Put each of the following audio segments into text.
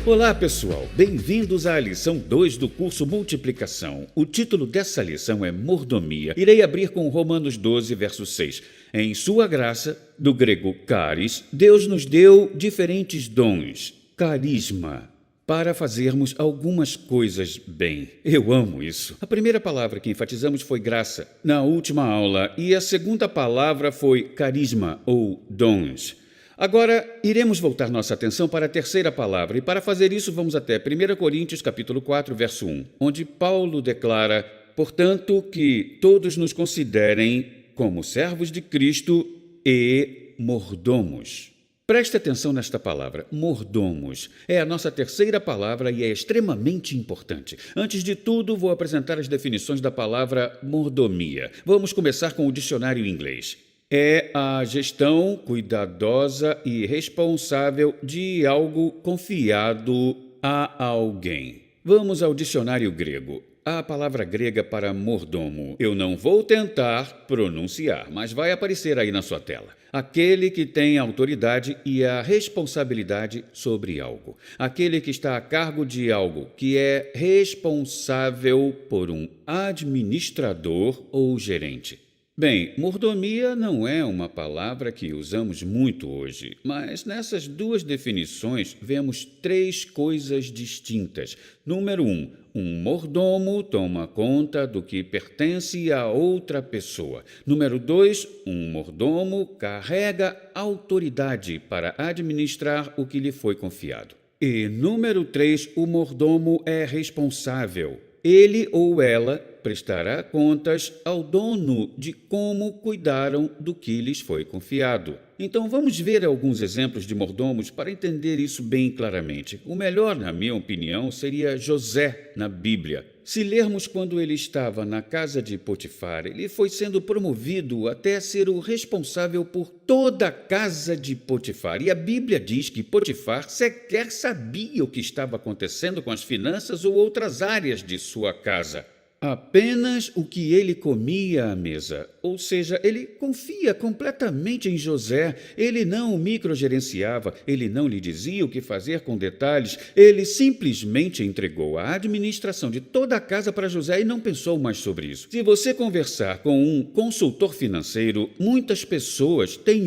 Olá, pessoal! Bem-vindos à lição 2 do curso Multiplicação. O título dessa lição é Mordomia. Irei abrir com Romanos 12, verso 6. Em sua graça, do grego charis, Deus nos deu diferentes dons, carisma, para fazermos algumas coisas bem. Eu amo isso. A primeira palavra que enfatizamos foi graça na última aula e a segunda palavra foi carisma ou dons. Agora, iremos voltar nossa atenção para a terceira palavra, e para fazer isso vamos até 1 Coríntios capítulo 4, verso 1, onde Paulo declara, portanto, que todos nos considerem como servos de Cristo e mordomos. Preste atenção nesta palavra, mordomos. É a nossa terceira palavra e é extremamente importante. Antes de tudo, vou apresentar as definições da palavra mordomia. Vamos começar com o dicionário em inglês. É a gestão cuidadosa e responsável de algo confiado a alguém. Vamos ao dicionário grego. A palavra grega para mordomo, eu não vou tentar pronunciar, mas vai aparecer aí na sua tela. Aquele que tem a autoridade e a responsabilidade sobre algo. Aquele que está a cargo de algo, que é responsável por um administrador ou gerente. Bem, mordomia não é uma palavra que usamos muito hoje, mas nessas duas definições vemos três coisas distintas. Número 1, um mordomo toma conta do que pertence a outra pessoa. Número 2, um mordomo carrega autoridade para administrar o que lhe foi confiado. E número 3, o mordomo é responsável. Ele ou ela prestará contas ao dono de como cuidaram do que lhes foi confiado. Então vamos ver alguns exemplos de mordomos para entender isso bem claramente. O melhor, na minha opinião, seria José na Bíblia. Se lermos quando ele estava na casa de Potifar, ele foi sendo promovido até ser o responsável por toda a casa de Potifar. E a Bíblia diz que Potifar sequer sabia o que estava acontecendo com as finanças ou outras áreas de sua casa. Apenas o que ele comia à mesa, ou seja, ele confia completamente em José, ele não o microgerenciava, ele não lhe dizia o que fazer com detalhes, ele simplesmente entregou a administração de toda a casa para José e não pensou mais sobre isso. Se você conversar com um consultor financeiro, muitas pessoas têm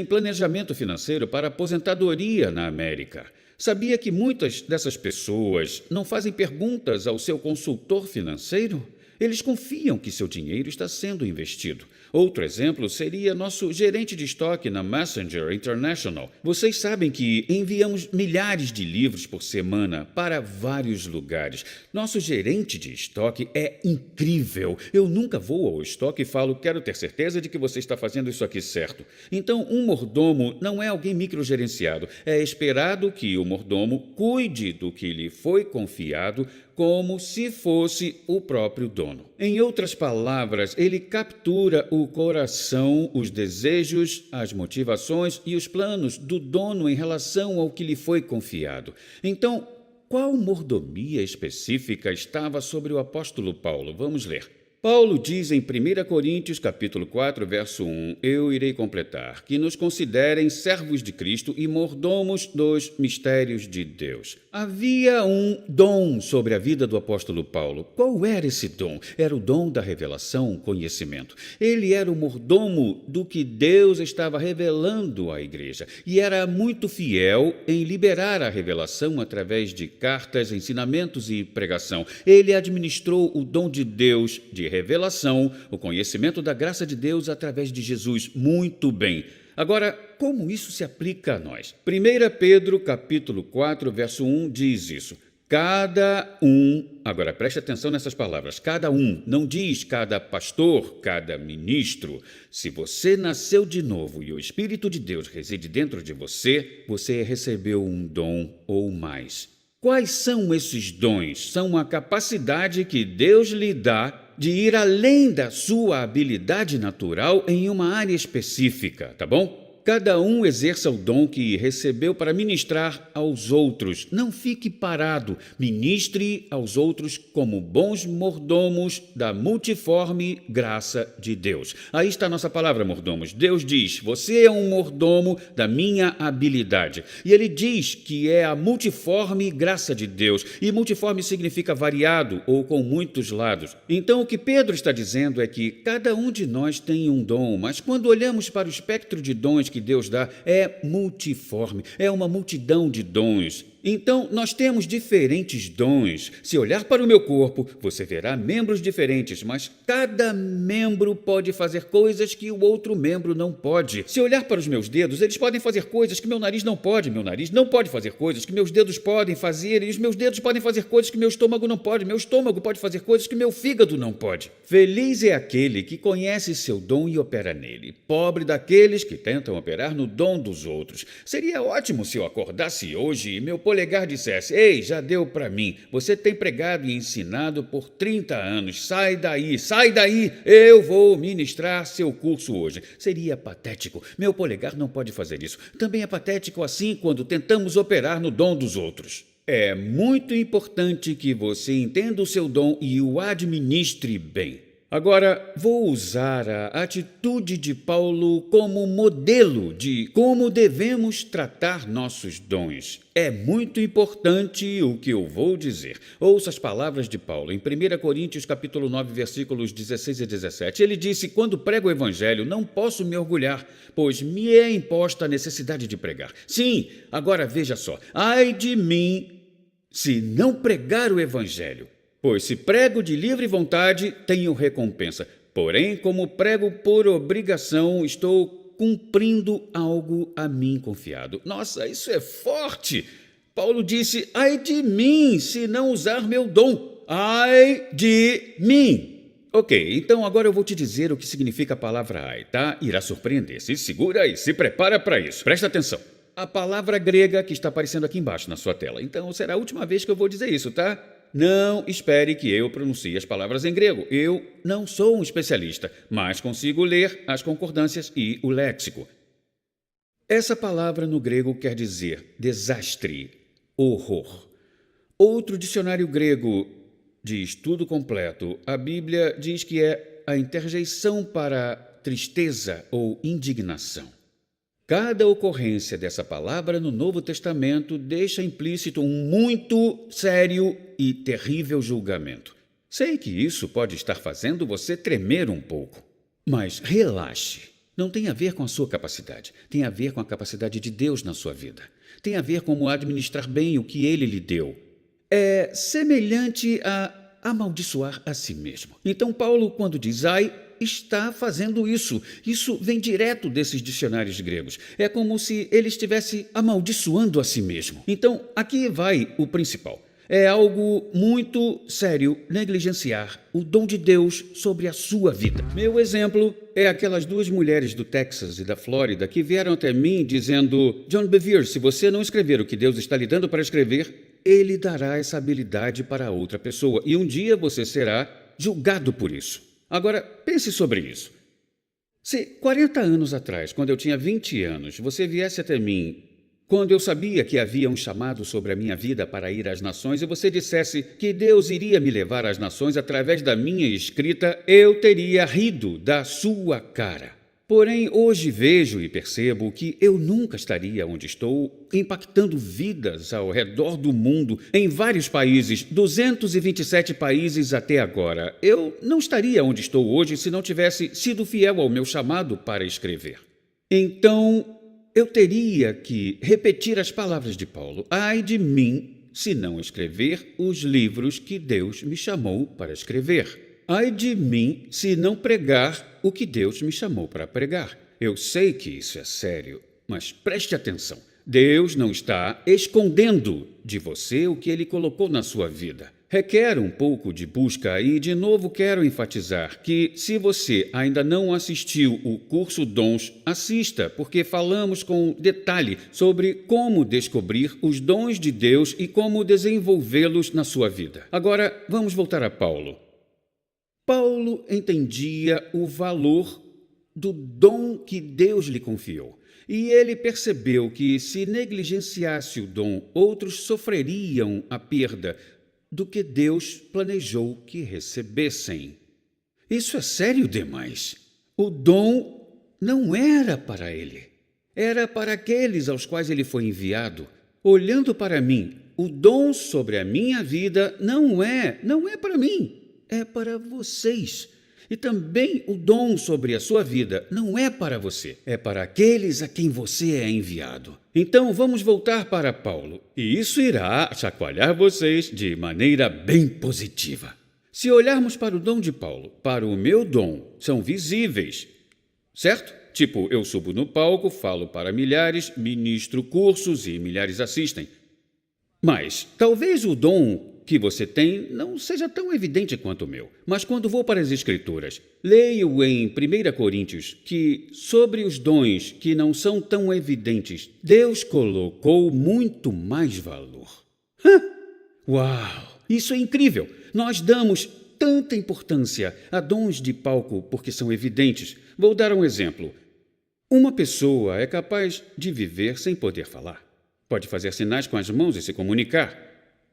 planejamento financeiro para aposentadoria na América. Sabia que muitas dessas pessoas não fazem perguntas ao seu consultor financeiro? Eles confiam que seu dinheiro está sendo investido. Outro exemplo seria nosso gerente de estoque na Messenger International. Vocês sabem que enviamos milhares de livros por semana para vários lugares. Nosso gerente de estoque é incrível. Eu nunca vou ao estoque e falo, quero ter certeza de que você está fazendo isso aqui certo. Então, um mordomo não é alguém microgerenciado. É esperado que o mordomo cuide do que lhe foi confiado como se fosse o próprio dono. Em outras palavras, ele captura o coração, os desejos, as motivações e os planos do dono em relação ao que lhe foi confiado. Então, qual mordomia específica estava sobre o apóstolo Paulo? Vamos ler. Paulo diz em 1 Coríntios capítulo 4, verso 1, eu irei completar, que nos considerem servos de Cristo e mordomos dos mistérios de Deus. Havia um dom sobre a vida do apóstolo Paulo. Qual era esse dom? Era o dom da revelação, conhecimento. Ele era o mordomo do que Deus estava revelando à igreja e era muito fiel em liberar a revelação através de cartas, ensinamentos e pregação. Ele administrou o dom de Deus de revelação, o conhecimento da graça de Deus através de Jesus muito bem. Agora, como isso se aplica a nós? 1 Pedro, capítulo 4, verso 1, diz isso. Cada um, agora preste atenção nessas palavras, cada um, não diz cada pastor, cada ministro. Se você nasceu de novo e o Espírito de Deus reside dentro de você, você recebeu um dom ou mais. Quais são esses dons? São a capacidade que Deus lhe dá de ir além da sua habilidade natural em uma área específica, tá bom? cada um exerça o dom que recebeu para ministrar aos outros. Não fique parado. Ministre aos outros como bons mordomos da multiforme graça de Deus. Aí está a nossa palavra, mordomos. Deus diz: você é um mordomo da minha habilidade. E ele diz que é a multiforme graça de Deus. E multiforme significa variado ou com muitos lados. Então, o que Pedro está dizendo é que cada um de nós tem um dom, mas quando olhamos para o espectro de dons que Deus dá, é multiforme, é uma multidão de dons. Então, nós temos diferentes dons. Se olhar para o meu corpo, você verá membros diferentes, mas cada membro pode fazer coisas que o outro membro não pode. Se olhar para os meus dedos, eles podem fazer coisas que meu nariz não pode. Meu nariz não pode fazer coisas que meus dedos podem fazer, e os meus dedos podem fazer coisas que meu estômago não pode. Meu estômago pode fazer coisas que meu fígado não pode. Feliz é aquele que conhece seu dom e opera nele. Pobre daqueles que tentam operar no dom dos outros. Seria ótimo se eu acordasse hoje e meu polegar dissesse: ei, já deu para mim, você tem pregado e ensinado por 30 anos, sai daí, eu vou ministrar seu curso hoje. Seria patético, meu polegar não pode fazer isso. Também é patético assim quando tentamos operar no dom dos outros. É muito importante que você entenda o seu dom e o administre bem. Agora, vou usar a atitude de Paulo como modelo de como devemos tratar nossos dons. É muito importante o que eu vou dizer. Ouça as palavras de Paulo em 1 Coríntios capítulo 9, versículos 16 e 17. Ele disse: quando prego o evangelho, não posso me orgulhar, pois me é imposta a necessidade de pregar. Sim, agora veja só. Ai de mim se não pregar o evangelho. Pois se prego de livre vontade, tenho recompensa. Porém, como prego por obrigação, estou cumprindo algo a mim confiado. Nossa, isso é forte! Paulo disse: ai de mim, se não usar meu dom. Ai de mim! Ok, então agora eu vou te dizer o que significa a palavra ai, tá? Irá surpreender. Se segura e se prepara para isso. Presta atenção. A palavra grega que está aparecendo aqui embaixo na sua tela. Então, será a última vez que eu vou dizer isso, tá? Não espere que eu pronuncie as palavras em grego. Eu não sou um especialista, mas consigo ler as concordâncias e o léxico. Essa palavra no grego quer dizer desastre, horror. Outro dicionário grego diz tudo completo. A Bíblia diz que é a interjeição para tristeza ou indignação. Cada ocorrência dessa palavra no Novo Testamento deixa implícito um muito sério e terrível julgamento. Sei que isso pode estar fazendo você tremer um pouco, mas relaxe. Não tem a ver com a sua capacidade, tem a ver com a capacidade de Deus na sua vida. Tem a ver com como administrar bem o que Ele lhe deu. É semelhante a amaldiçoar a si mesmo. Então Paulo, quando diz ai, está fazendo isso. Isso vem direto desses dicionários gregos. É como se ele estivesse amaldiçoando a si mesmo. Então, aqui vai o principal. É algo muito sério negligenciar o dom de Deus sobre a sua vida. Meu exemplo é aquelas duas mulheres do Texas e da Flórida que vieram até mim dizendo: John Bevere, se você não escrever o que Deus está lhe dando para escrever, Ele dará essa habilidade para outra pessoa e um dia você será julgado por isso. Agora, pense sobre isso. Se 40 anos atrás, quando eu tinha 20 anos, você viesse até mim, quando eu sabia que havia um chamado sobre a minha vida para ir às nações, e você dissesse que Deus iria me levar às nações através da minha escrita, eu teria rido da sua cara. Porém, hoje vejo e percebo que eu nunca estaria onde estou, impactando vidas ao redor do mundo, em vários países, 227 países até agora. Eu não estaria onde estou hoje se não tivesse sido fiel ao meu chamado para escrever. Então, eu teria que repetir as palavras de Paulo. Ai de mim, se não escrever os livros que Deus me chamou para escrever. Ai de mim se não pregar o que Deus me chamou para pregar. Eu sei que isso é sério, mas preste atenção. Deus não está escondendo de você o que Ele colocou na sua vida. Requer um pouco de busca e, de novo, quero enfatizar que, se você ainda não assistiu o curso Dons, assista, porque falamos com detalhe sobre como descobrir os dons de Deus e como desenvolvê-los na sua vida. Agora, vamos voltar a Paulo. Paulo entendia o valor do dom que Deus lhe confiou. E ele percebeu que, se negligenciasse o dom, outros sofreriam a perda do que Deus planejou que recebessem. Isso é sério demais. O dom não era para ele. Era para aqueles aos quais ele foi enviado. Olhando para mim, o dom sobre a minha vida não é para mim, é para vocês. E também o dom sobre a sua vida não é para você, é para aqueles a quem você é enviado. Então vamos voltar para Paulo, e isso irá chacoalhar vocês de maneira bem positiva. Se olharmos para o dom de Paulo, para o meu dom, são visíveis, certo? Tipo, eu subo no palco, falo para milhares, ministro cursos e milhares assistem. Mas talvez o dom que você tem não seja tão evidente quanto o meu. Mas quando vou para as Escrituras, leio em 1 Coríntios que sobre os dons que não são tão evidentes, Deus colocou muito mais valor. Uau! Isso é incrível! Nós damos tanta importância a dons de palco porque são evidentes. Vou dar um exemplo. Uma pessoa é capaz de viver sem poder falar. Pode fazer sinais com as mãos e se comunicar.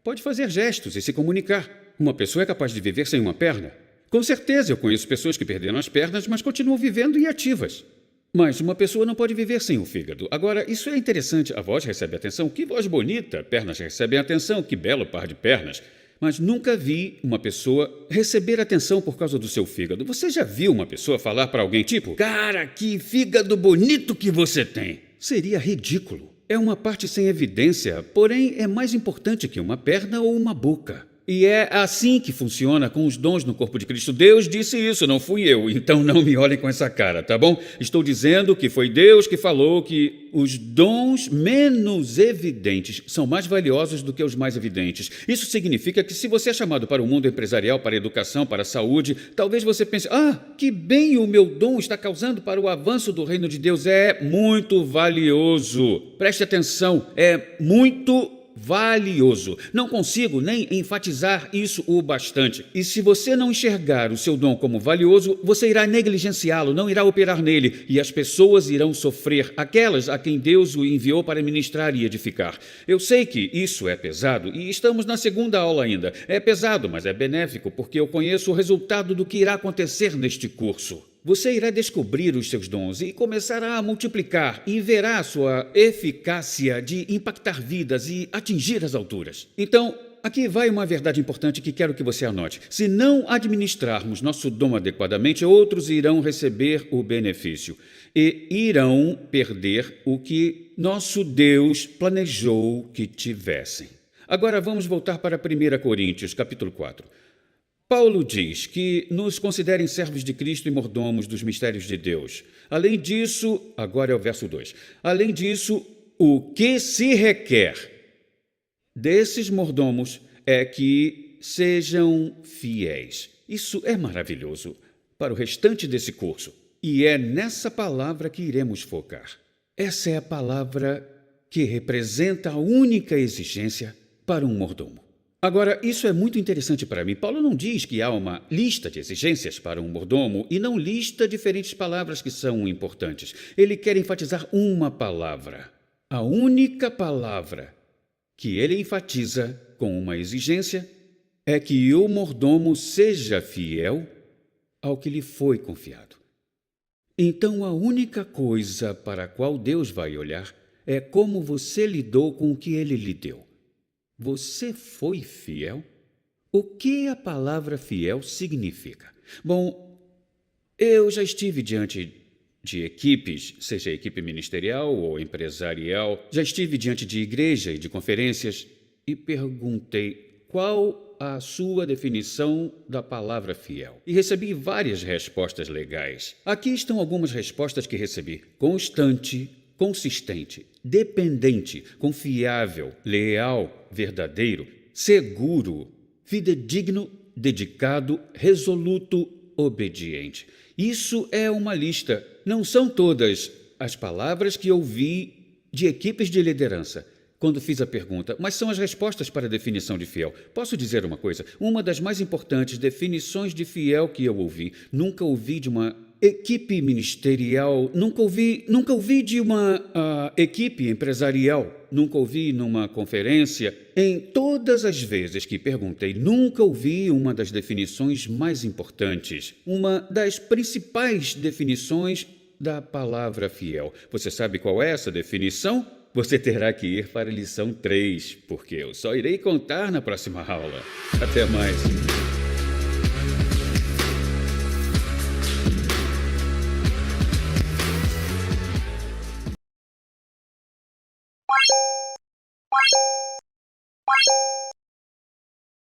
Pode fazer gestos e se comunicar. Uma pessoa é capaz de viver sem uma perna. Com certeza eu conheço pessoas que perderam as pernas, mas continuam vivendo e ativas. Mas uma pessoa não pode viver sem o fígado. Agora, isso é interessante. A voz recebe atenção. Que voz bonita! Pernas recebem atenção. Que belo par de pernas! Mas nunca vi uma pessoa receber atenção por causa do seu fígado. Você já viu uma pessoa falar para alguém tipo, cara, que fígado bonito que você tem? Seria ridículo. É uma parte sem evidência, porém é mais importante que uma perna ou uma boca. E é assim que funciona com os dons no corpo de Cristo. Deus disse isso, não fui eu, então não me olhem com essa cara, tá bom? Estou dizendo que foi Deus que falou que os dons menos evidentes são mais valiosos do que os mais evidentes. Isso significa que se você é chamado para o mundo empresarial, para a educação, para a saúde, talvez você pense, que bem o meu dom está causando para o avanço do reino de Deus. É muito valioso. Preste atenção, é muito valioso. Não consigo nem enfatizar isso o bastante. E se você não enxergar o seu dom como valioso, você irá negligenciá-lo, não irá operar nele, e as pessoas irão sofrer, aquelas a quem Deus o enviou para ministrar e edificar. Eu sei que isso é pesado, e estamos na segunda aula ainda. É pesado, mas é benéfico, porque eu conheço o resultado do que irá acontecer neste curso. Você irá descobrir os seus dons e começará a multiplicar e verá sua eficácia de impactar vidas e atingir as alturas. Então, aqui vai uma verdade importante que quero que você anote. Se não administrarmos nosso dom adequadamente, outros irão receber o benefício e irão perder o que nosso Deus planejou que tivessem. Agora vamos voltar para 1 Coríntios, capítulo 4. Paulo diz que nos considerem servos de Cristo e mordomos dos mistérios de Deus. Além disso, agora é o verso 2. Além disso, o que se requer desses mordomos é que sejam fiéis. Isso é maravilhoso para o restante desse curso. E é nessa palavra que iremos focar. Essa é a palavra que representa a única exigência para um mordomo. Agora, isso é muito interessante para mim. Paulo não diz que há uma lista de exigências para um mordomo e não lista diferentes palavras que são importantes. Ele quer enfatizar uma palavra. A única palavra que ele enfatiza com uma exigência é que o mordomo seja fiel ao que lhe foi confiado. Então, a única coisa para a qual Deus vai olhar é como você lidou com o que ele lhe deu. Você foi fiel? O que a palavra fiel significa? Bom, eu já estive diante de equipes, seja equipe ministerial ou empresarial, já estive diante de igreja e de conferências e perguntei qual a sua definição da palavra fiel. E recebi várias respostas legais. Aqui estão algumas respostas que recebi. Constante, consistente, dependente, confiável, leal, verdadeiro, seguro, fidedigno, dedicado, resoluto, obediente. Isso é uma lista. Não são todas as palavras que ouvi de equipes de liderança quando fiz a pergunta, mas são as respostas para a definição de fiel. Posso dizer uma coisa? Uma das mais importantes definições de fiel que eu ouvi, nunca ouvi de uma equipe ministerial, nunca ouvi de uma equipe empresarial, nunca ouvi numa conferência. Em todas as vezes que perguntei, nunca ouvi uma das definições mais importantes, uma das principais definições da palavra fiel. Você sabe qual é essa definição? Você terá que ir para a lição 3, porque eu só irei contar na próxima aula. Até mais.